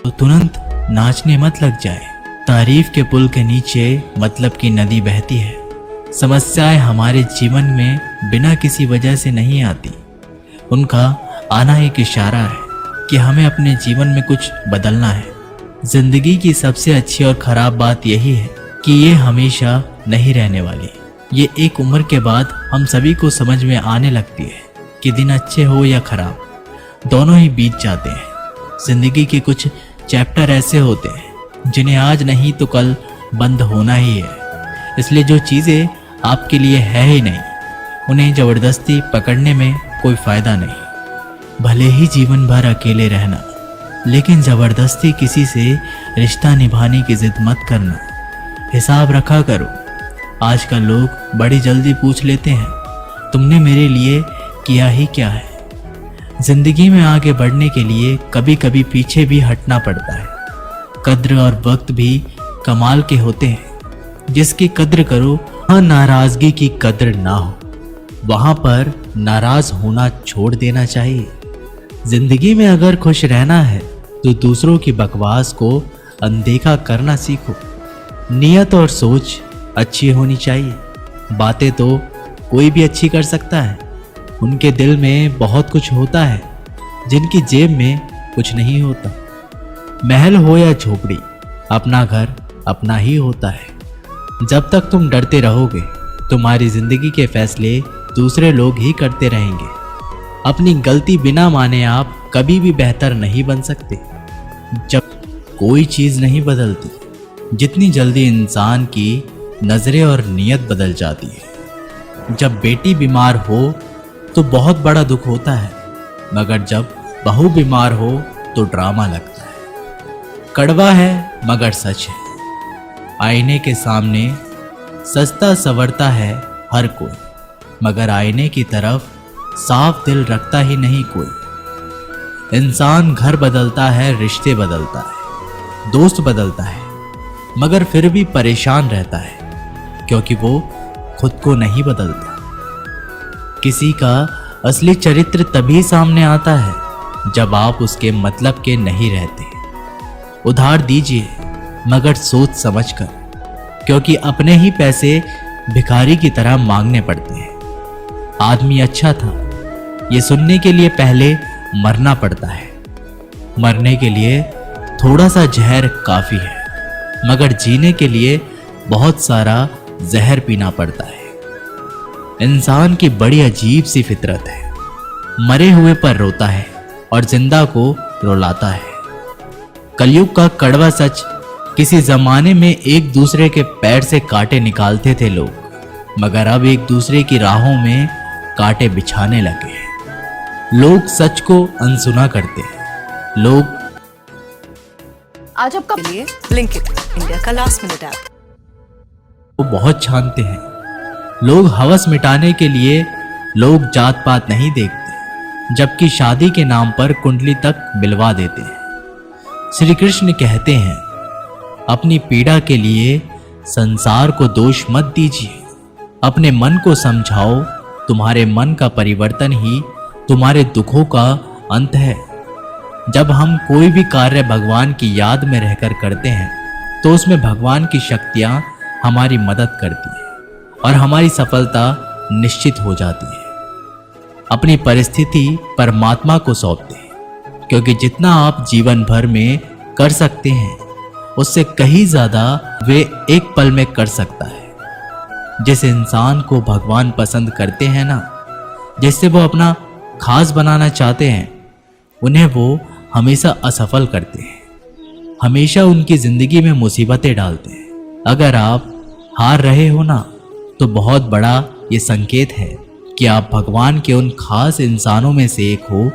तो तुरंत नाचने मत लग जाए। तारीफ के पुल के नीचे मतलब की नदी बहती है। समस्याएं हमारे जीवन में बिना किसी वजह से नहीं आती। उनका आना एक इशारा है कि हमें अपने जीवन में कुछ बदलना है। जिंदगी की सबसे अच्छी और खराब बात यही है कि ये हमेशा नहीं रहने वाली। ये एक उम्र के बाद हम सभी को समझ में आने लगती है कि दिन अच्छे हो या खराब, दोनों ही बीत जाते हैं। जिंदगी के कुछ चैप्टर ऐसे होते हैं जिन्हें आज नहीं तो कल बंद होना ही है। इसलिए जो चीज़ें आपके लिए है ही नहीं, उन्हें ज़बरदस्ती पकड़ने में कोई फ़ायदा नहीं। भले ही जीवन भर अकेले रहना, लेकिन ज़बरदस्ती किसी से रिश्ता निभाने की जिद मत करना। हिसाब रखा करो। आजकल लोग बड़ी जल्दी पूछ लेते हैं, तुमने मेरे लिए किया ही क्या है। जिंदगी में आगे बढ़ने के लिए कभी कभी पीछे भी हटना पड़ता है। कद्र और वक्त भी कमाल के होते हैं। जिसकी कद्र करो वहाँ नाराजगी की कद्र ना हो, वहां पर नाराज होना छोड़ देना चाहिए। जिंदगी में अगर खुश रहना है तो दूसरों की बकवास को अनदेखा करना सीखो। नियत और सोच अच्छी होनी चाहिए। बातें तो कोई भी अच्छी कर सकता है। उनके दिल में बहुत कुछ होता है जिनकी जेब में कुछ नहीं होता। महल हो या झोपड़ी, अपना घर अपना ही होता है। जब तक तुम डरते रहोगे, तुम्हारी जिंदगी के फैसले दूसरे लोग ही करते रहेंगे। अपनी गलती बिना माने आप कभी भी बेहतर नहीं बन सकते। जब कोई चीज़ नहीं बदलती जितनी जल्दी इंसान की नज़रें और नियत बदल जाती है। जब बेटी बीमार हो तो बहुत बड़ा दुख होता है, मगर जब बहू बीमार हो तो ड्रामा लगता है। कड़वा है मगर सच है। आईने के सामने सजता संवरता है हर कोई, मगर आईने की तरफ साफ दिल रखता ही नहीं कोई। इंसान घर बदलता है, रिश्ते बदलता है, दोस्त बदलता है, मगर फिर भी परेशान रहता है क्योंकि वो खुद को नहीं बदलता। किसी का असली चरित्र तभी सामने आता है जब आप उसके मतलब के नहीं रहते। उधार दीजिए मगर सोच समझकर, क्योंकि अपने ही पैसे भिखारी की तरह मांगने पड़ते हैं। आदमी अच्छा था ये सुनने के लिए पहले मरना पड़ता है। मरने के लिए थोड़ा सा जहर काफी है, मगर जीने के लिए बहुत सारा जहर पीना पड़ता है। इंसान की बड़ी अजीब सी फितरत है। मरे हुए पर रोता है और जिंदा को रुलाता है। कलयुग का कड़वा सच, किसी जमाने में एक दूसरे के पैर से कांटे निकालते थे लोग, मगर अब एक दूसरे की राहों में कांटे बिछाने लगे हैं। लोग सच को अनसुना करते हैं। लोग आज आपका लिए ब्लिंकिट, इंडिया का लास्ट मिनट ऐप, वो बहुत छानते हैं। लोग हवस मिटाने के लिए लोग जात पात नहीं देखते, जबकि शादी के नाम पर कुंडली तक मिलवा देते हैं। श्री कृष्ण कहते हैं, अपनी पीड़ा के लिए संसार को दोष मत दीजिए, अपने मन को समझाओ। तुम्हारे मन का परिवर्तन ही तुम्हारे दुखों का अंत है। जब हम कोई भी कार्य भगवान की याद में रहकर करते हैं तो उसमें भगवान की शक्तियां हमारी मदद करती हैं और हमारी सफलता निश्चित हो जाती है। अपनी परिस्थिति परमात्मा को सौंपते हैं, क्योंकि जितना आप जीवन भर में कर सकते हैं उससे कहीं ज्यादा वे एक पल में कर सकता है। जिस इंसान को भगवान पसंद करते हैं ना, जिससे वो अपना खास बनाना चाहते हैं, उन्हें वो हमेशा असफल करते हैं, हमेशा उनकी जिंदगी में मुसीबतें डालते हैं। अगर आप हार रहे हो ना, तो बहुत बड़ा ये संकेत है कि आप भगवान के उन खास इंसानों में से एक हो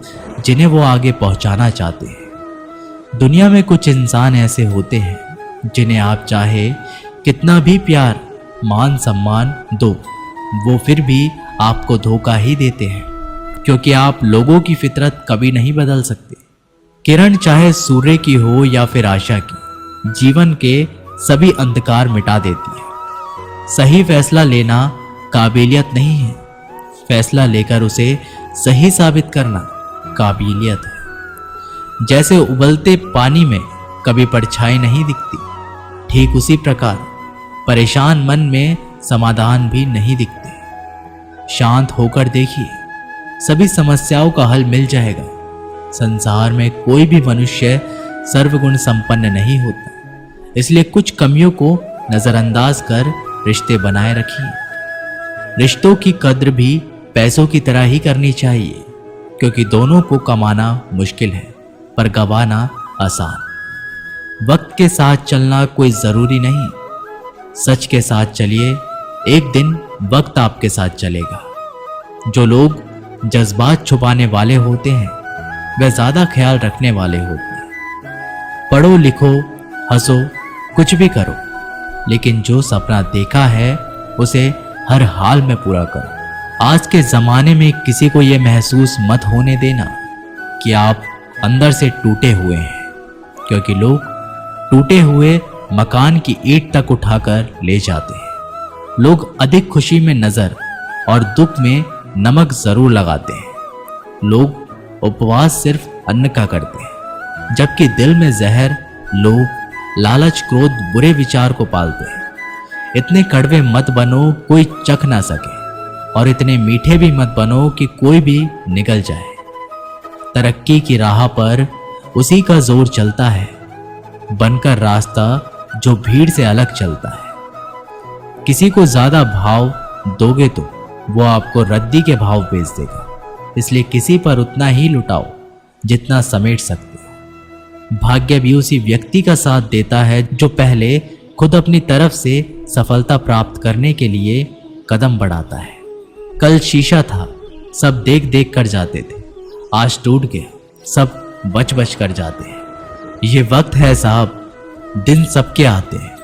जिन्हें वो आगे पहुंचाना चाहते हैं। दुनिया में कुछ इंसान ऐसे होते हैं जिन्हें आप चाहे कितना भी प्यार मान सम्मान दो, वो फिर भी आपको धोखा ही देते हैं, क्योंकि आप लोगों की फितरत कभी नहीं बदल सकते। किरण चाहे सूर्य की हो या फिर आशा की, जीवन के सभी अंधकार मिटा देती है। सही फैसला लेना काबिलियत नहीं है, फैसला लेकर उसे सही साबित करना काबिलियत है। जैसे उबलते पानी में कभी परछाई नहीं दिखती। ठीक उसी प्रकार परेशान मन में समाधान भी नहीं दिखते। शांत होकर देखिए, सभी समस्याओं का हल मिल जाएगा। संसार में कोई भी मनुष्य सर्वगुण संपन्न नहीं होता, इसलिए कुछ कमियों को नजरअंदाज कर रिश्ते बनाए रखिए। रिश्तों की कद्र भी पैसों की तरह ही करनी चाहिए, क्योंकि दोनों को कमाना मुश्किल है पर गंवाना आसान। वक्त के साथ चलना कोई जरूरी नहीं, सच के साथ चलिए, एक दिन वक्त आपके साथ चलेगा। जो लोग जज्बात छुपाने वाले होते हैं वे ज्यादा ख्याल रखने वाले होते हैं। पढ़ो लिखो हंसो कुछ भी करो, लेकिन जो सपना देखा है उसे हर हाल में पूरा करो। आज के जमाने में किसी को यह महसूस मत होने देना कि आप अंदर से टूटे हुए हैं, क्योंकि लोग टूटे हुए मकान की ईंट तक उठाकर ले जाते हैं। लोग अधिक खुशी में नजर और दुख में नमक जरूर लगाते हैं। लोग उपवास सिर्फ अन्न का करते हैं, जबकि दिल में जहर, लोभ, लालच, क्रोध, बुरे विचार को पालते हैं। इतने कड़वे मत बनो कोई चख ना सके, और इतने मीठे भी मत बनो कि कोई भी निगल जाए। तरक्की की राह पर उसी का जोर चलता है, बनकर रास्ता जो भीड़ से अलग चलता है। किसी को ज्यादा भाव दोगे तो वो आपको रद्दी के भाव बेच देगा, इसलिए किसी पर उतना ही लुटाओ जितना समेट सकते हो। भाग्य भी उसी व्यक्ति का साथ देता है जो पहले खुद अपनी तरफ से सफलता प्राप्त करने के लिए कदम बढ़ाता है। कल शीशा था, सब देख देख कर जाते थे, आज टूट गया, सब बच बच कर जाते हैं। ये वक्त है साहब, दिन सबके आते हैं।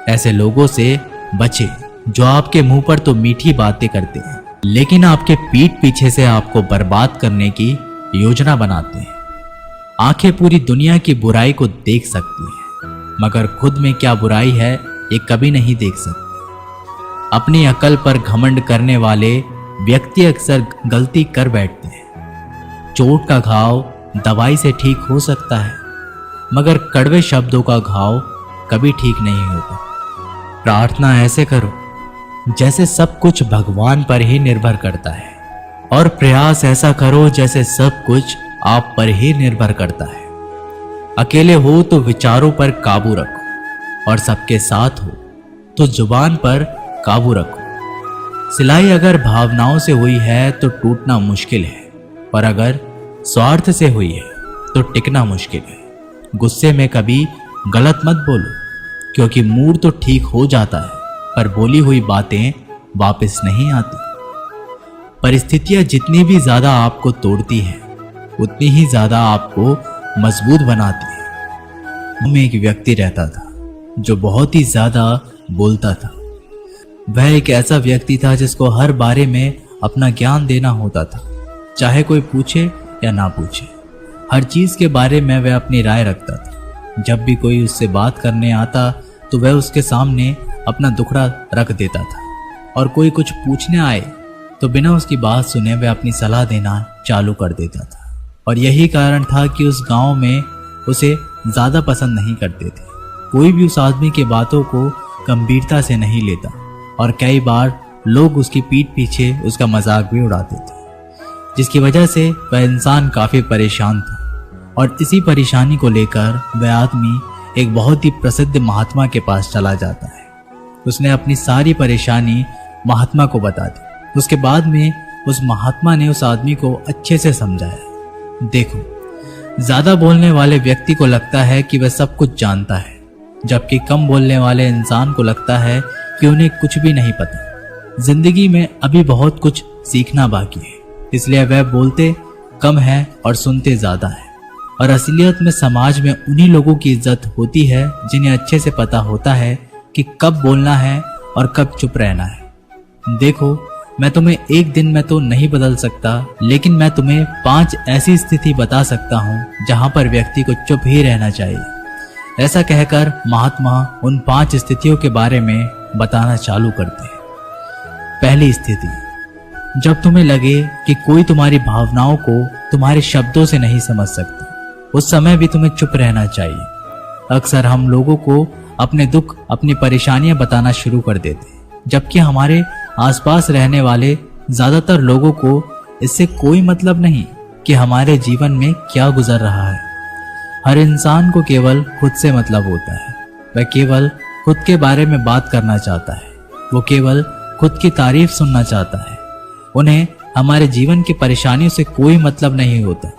ऐसे लोगों से बचे जो आपके मुंह पर तो मीठी बातें करते हैं, लेकिन आपके पीठ पीछे से आपको बर्बाद करने की योजना बनाते हैं। आंखें पूरी दुनिया की बुराई को देख सकती हैं, मगर खुद में क्या बुराई है ये कभी नहीं देख सकते। अपनी अकल पर घमंड करने वाले व्यक्ति अक्सर गलती कर बैठते हैं। चोट का घाव दवाई से ठीक हो सकता है, मगर कड़वे शब्दों का घाव कभी ठीक नहीं होता। प्रार्थना ऐसे करो जैसे सब कुछ भगवान पर ही निर्भर करता है, और प्रयास ऐसा करो जैसे सब कुछ आप पर ही निर्भर करता है। अकेले हो तो विचारों पर काबू रखो, और सबके साथ हो तो जुबान पर काबू रखो। सिलाई अगर भावनाओं से हुई है तो टूटना मुश्किल है, पर अगर स्वार्थ से हुई है तो टिकना मुश्किल है। गुस्से में कभी गलत मत बोलो, क्योंकि मूड तो ठीक हो जाता है पर बोली हुई बातें वापस नहीं आती। परिस्थितियां जितनी भी ज्यादा आपको तोड़ती हैं, उतनी ही ज्यादा आपको मजबूत बनाती है। में एक व्यक्ति रहता था जो बहुत ही ज्यादा बोलता था। वह एक ऐसा व्यक्ति था जिसको हर बारे में अपना ज्ञान देना होता था, चाहे कोई पूछे या ना पूछे। हर चीज के बारे में वह अपनी राय रखता था। जब भी कोई उससे बात करने आता तो वह उसके सामने अपना दुखड़ा रख देता था, और कोई कुछ पूछने आए तो बिना उसकी बात सुने वह अपनी सलाह देना चालू कर देता था। और यही कारण था कि उस गांव में उसे ज्यादा पसंद नहीं करते थे। कोई भी उस आदमी की बातों को गंभीरता से नहीं लेता, और कई बार लोग उसकी पीठ पीछे उसका मजाक भी उड़ाते थे, जिसकी वजह से वह इंसान काफी परेशान था। और इसी परेशानी को लेकर वह आदमी एक बहुत ही प्रसिद्ध महात्मा के पास चला जाता है। उसने अपनी सारी परेशानी महात्मा को बता दी। उसके बाद में उस महात्मा ने उस आदमी को अच्छे से समझाया, देखो, ज्यादा बोलने वाले व्यक्ति को लगता है कि वह सब कुछ जानता है, जबकि कम बोलने वाले इंसान को लगता है कि उन्हें कुछ भी नहीं पता। जिंदगी में अभी बहुत कुछ सीखना बाकी है, इसलिए वह बोलते कम है और सुनते ज्यादा है। और असलियत में समाज में उन्हीं लोगों की इज्जत होती है जिन्हें अच्छे से पता होता है कि कब बोलना है और कब चुप रहना है। देखो, मैं तुम्हें एक दिन में तो नहीं बदल सकता, लेकिन मैं तुम्हें 5 ऐसी स्थिति बता सकता हूँ जहाँ पर व्यक्ति को चुप ही रहना चाहिए। ऐसा कहकर महात्मा उन 5 स्थितियों के बारे में बताना चालू करते हैं। पहली स्थिति, जब तुम्हें लगे कि कोई तुम्हारी भावनाओं को तुम्हारे शब्दों से नहीं समझ सकता, उस समय भी तुम्हें चुप रहना चाहिए। अक्सर हम लोगों को अपने दुख, अपनी परेशानियां बताना शुरू कर देते हैं, जबकि हमारे आसपास रहने वाले ज्यादातर लोगों को इससे कोई मतलब नहीं कि हमारे जीवन में क्या गुजर रहा है। हर इंसान को केवल खुद से मतलब होता है। वह केवल खुद के बारे में बात करना चाहता है। वो केवल खुद की तारीफ सुनना चाहता है। उन्हें हमारे जीवन की परेशानियों से कोई मतलब नहीं होता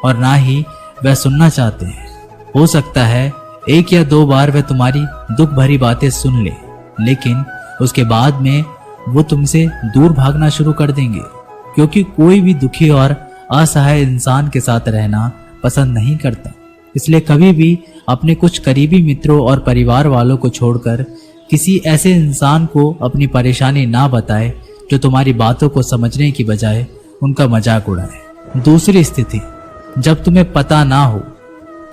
और ना ही वह सुनना चाहते हैं। हो सकता है एक या दो बार वह तुम्हारी दुख भरी बातें सुन ले, लेकिन उसके बाद में वो तुमसे दूर भागना शुरू कर देंगे, क्योंकि कोई भी दुखी और असहाय इंसान के साथ रहना पसंद नहीं करता। इसलिए कभी भी अपने कुछ करीबी मित्रों और परिवार वालों को छोड़कर किसी ऐसे इंसान को अपनी परेशानी ना बताए जो तुम्हारी बातों को समझने की बजाय उनका मजाक उड़ाए। दूसरी स्थिति, जब तुम्हें पता ना हो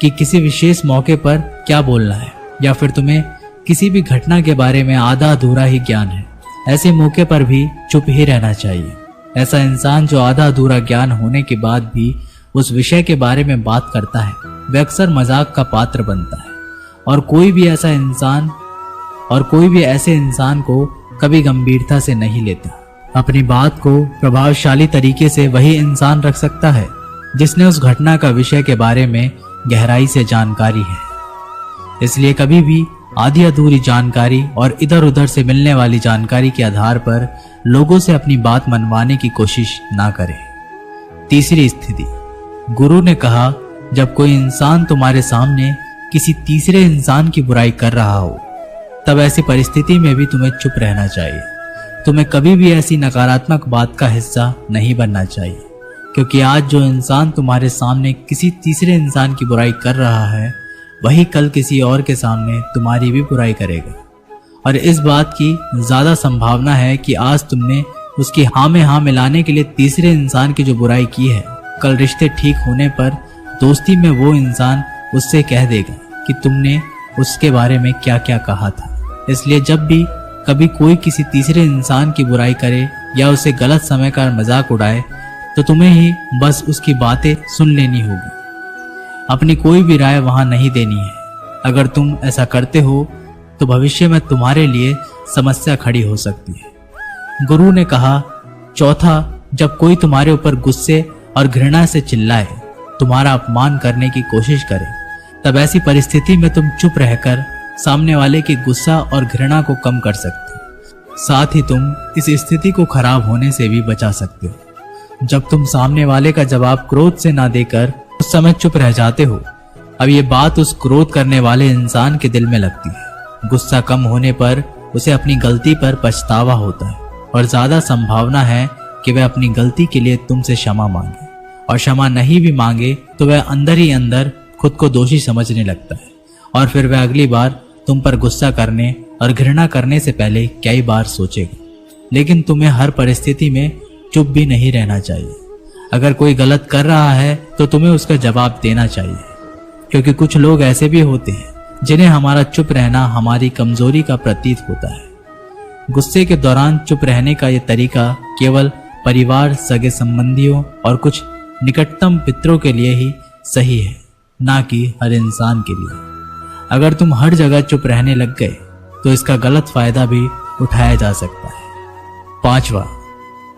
कि किसी विशेष मौके पर क्या बोलना है, या फिर तुम्हें किसी भी घटना के बारे में आधा अधूरा ही ज्ञान है, ऐसे मौके पर भी चुप ही रहना चाहिए। ऐसा इंसान जो आधा अधूरा ज्ञान होने के बाद भी उस विषय के बारे में बात करता है, वह अक्सर मजाक का पात्र बनता है और कोई भी ऐसे इंसान को कभी गंभीरता से नहीं लेता। अपनी बात को प्रभावशाली तरीके से वही इंसान रख सकता है जिसने उस घटना का विषय के बारे में गहराई से जानकारी है। इसलिए कभी भी आधी अधूरी जानकारी और इधर उधर से मिलने वाली जानकारी के आधार पर लोगों से अपनी बात मनवाने की कोशिश ना करें। तीसरी स्थिति, गुरु ने कहा, जब कोई इंसान तुम्हारे सामने किसी तीसरे इंसान की बुराई कर रहा हो, तब ऐसी परिस्थिति में भी तुम्हें चुप रहना चाहिए। तुम्हें कभी भी ऐसी नकारात्मक बात का हिस्सा नहीं बनना चाहिए, क्योंकि आज जो इंसान तुम्हारे सामने किसी तीसरे इंसान की बुराई कर रहा है, वही कल किसी और के सामने तुम्हारी भी बुराई करेगा। और इस बात की ज्यादा संभावना है कि आज तुमने उसकी हाँ में हाँ मिलाने के लिए तीसरे इंसान की जो बुराई की है, कल रिश्ते ठीक होने पर दोस्ती में वो इंसान उससे कह देगा कि तुमने उसके बारे में क्या क्या कहा था। इसलिए जब भी कभी कोई किसी तीसरे इंसान की बुराई करे या उसे गलत समय का मजाक उड़ाए, तो तुम्हें ही बस उसकी बातें सुन लेनी होगी। अपनी कोई भी राय वहां नहीं देनी है। अगर तुम ऐसा करते हो तो भविष्य में तुम्हारे लिए समस्या खड़ी हो सकती है। गुरु ने कहा, चौथा, जब कोई तुम्हारे ऊपर गुस्से और घृणा से चिल्लाए, तुम्हारा अपमान करने की कोशिश करे, तब ऐसी परिस्थिति में तुम चुप रहकर सामने वाले की गुस्सा और घृणा को कम कर सकते हो। साथ ही तुम इस स्थिति को खराब होने से भी बचा सकते हो। जब तुम सामने वाले का जवाब क्रोध से ना देकर उस समय चुप रह जाते हो, अब ये बात उस क्रोध करने वाले इंसान के दिल में लगती है। गुस्सा कम होने पर उसे अपनी गलती पर पछतावा होता है और ज्यादा संभावना है कि वह अपनी गलती के लिए तुमसे क्षमा मांगे, और क्षमा नहीं भी मांगे तो वह अंदर ही अंदर खुद को दोषी समझने लगता है, और फिर वह अगली बार तुम पर गुस्सा करने और घृणा करने से पहले कई बार सोचेगा। लेकिन तुम्हें हर परिस्थिति में चुप भी नहीं रहना चाहिए। अगर कोई गलत कर रहा है तो तुम्हें उसका जवाब देना चाहिए, क्योंकि कुछ लोग ऐसे भी होते हैं जिन्हें हमारा चुप रहना हमारी कमजोरी का प्रतीत होता है। गुस्से के दौरान चुप रहने का यह तरीका केवल परिवार, सगे संबंधियों और कुछ निकटतम मित्रों के लिए ही सही है, ना कि हर इंसान के लिए। अगर तुम हर जगह चुप रहने लग गए तो इसका गलत फायदा भी उठाया जा सकता है। पांचवा,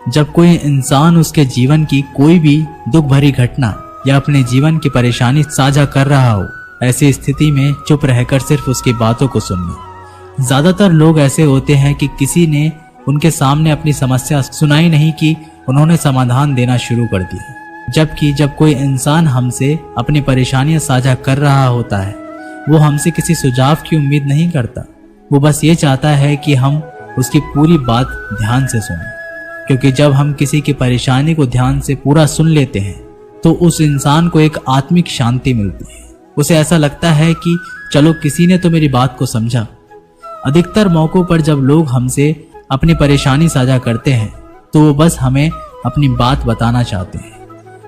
जब कोई इंसान उसके जीवन की कोई भी दुख भरी घटना या अपने जीवन की परेशानी साझा कर रहा हो, ऐसी स्थिति में चुप रहकर सिर्फ उसकी बातों को सुनना। ज्यादातर लोग ऐसे होते हैं कि किसी ने उनके सामने अपनी समस्या सुनाई नहीं कि उन्होंने समाधान देना शुरू कर दिया। जबकि जब कोई इंसान हमसे अपनी परेशानियां साझा कर रहा होता है, वो हमसे किसी सुझाव की उम्मीद नहीं करता। वो बस ये चाहता है कि हम उसकी पूरी बात ध्यान से सुनें, क्योंकि जब हम किसी की परेशानी को ध्यान से पूरा सुन लेते हैं तो उस इंसान को एक आत्मिक शांति मिलती है। उसे ऐसा लगता है कि चलो किसी ने तो मेरी बात को समझा। अधिकतर मौकों पर जब लोग हमसे अपनी परेशानी साझा करते हैं तो वो बस हमें अपनी बात बताना चाहते हैं।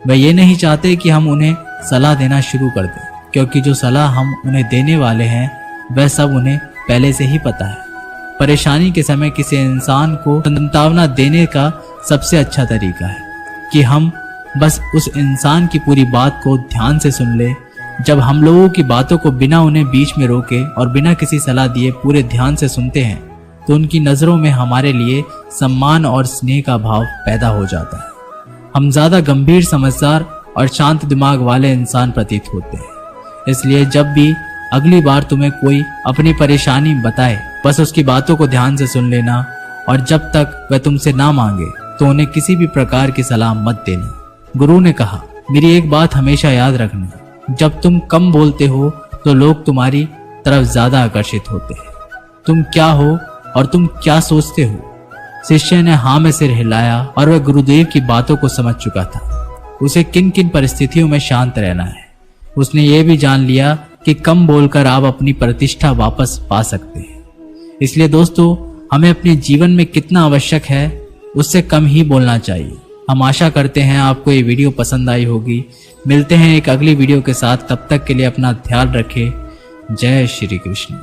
वे ये नहीं चाहते कि हम उन्हें सलाह देना शुरू कर दें, क्योंकि जो सलाह हम उन्हें देने वाले हैं वह सब उन्हें पहले से ही पता है। परेशानी के समय किसी इंसान को सांत्वना देने का सबसे अच्छा तरीका है कि हम बस उस इंसान की पूरी बात को ध्यान से सुन ले जब हम लोगों की बातों को बिना उन्हें बीच में रोके और बिना किसी सलाह दिए पूरे ध्यान से सुनते हैं तो उनकी नज़रों में हमारे लिए सम्मान और स्नेह का भाव पैदा हो जाता है। हम ज़्यादा गंभीर, समझदार और शांत दिमाग वाले इंसान प्रतीत होते हैं। इसलिए जब भी अगली बार तुम्हें कोई अपनी परेशानी बताए, बस उसकी बातों को ध्यान से सुन लेना और जब तक वह तुमसे ना मांगे तो उन्हें किसी भी प्रकार की सलाह मत देना। गुरु ने कहा, मेरी एक बात हमेशा याद रखना, जब तुम कम बोलते हो तो लोग तुम्हारी तरफ ज्यादा आकर्षित होते हैं। तुम क्या हो और तुम क्या सोचते हो? शिष्य ने हाँ में सिर हिलाया और वह गुरुदेव की बातों को समझ चुका था। उसे किन किन परिस्थितियों में शांत रहना है। उसने ये भी जान लिया कि कम बोलकर आप अपनी प्रतिष्ठा वापस पा सकते हैं। इसलिए दोस्तों, हमें अपने जीवन में कितना आवश्यक है उससे कम ही बोलना चाहिए। हम आशा करते हैं आपको ये वीडियो पसंद आई होगी। मिलते हैं एक अगली वीडियो के साथ, तब तक के लिए अपना ख्याल रखें। जय श्री कृष्ण।